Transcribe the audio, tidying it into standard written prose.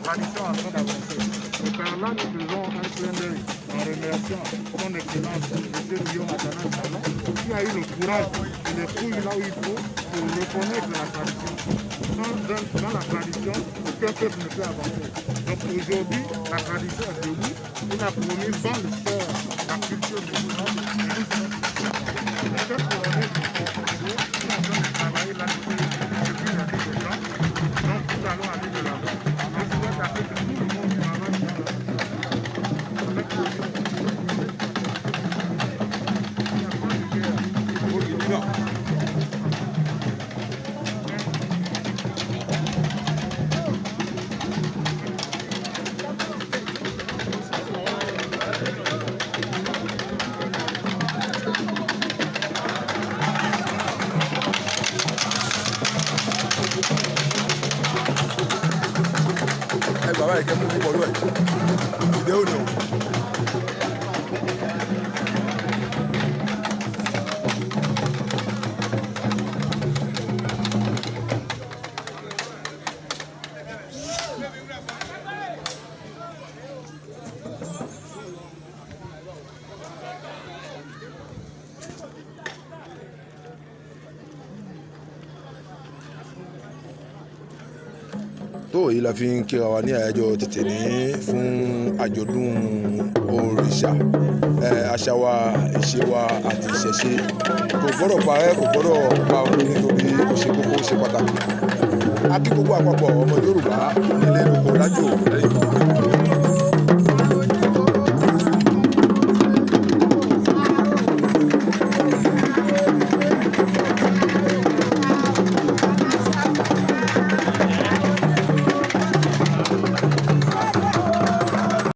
tradition en train d'avancer. Et par là, nous faisons un clin d'œil en remerciant son excellence, M. Guillaume Athanas Salon, qui a eu le courage de les fouiller là où il faut pour reconnaître la tradition. Dans la tradition, aucun peuple ne peut avancer. Donc aujourd'hui, la tradition est debout. Il a promis dans le faire la culture musulmane et nous allons cette journée du Congo, nous allons travailler là-dessus depuis la vie des gens. Donc nous allons aller de l'avant. Je souhaite à ce que tout le monde travaille dans la bàbá yìí kẹ́ mú kí pọ̀lú ẹ̀ ìdè òní o. tó èyí la fi ń kíra wa ní àyájọ́ tètè ní fún àjọ̀dún òrìṣà àṣà wa ìṣe wa àti ìṣẹ̀ṣe kò gbọ́dọ̀ parẹ́ kò gbọ́dọ̀ parun nítorí ó ṣe kókó ó ṣe pàtàkì. a kí gbogbo àpapọ̀ ọmọ Yorùbá nílé lóko lájò lẹ́yìn.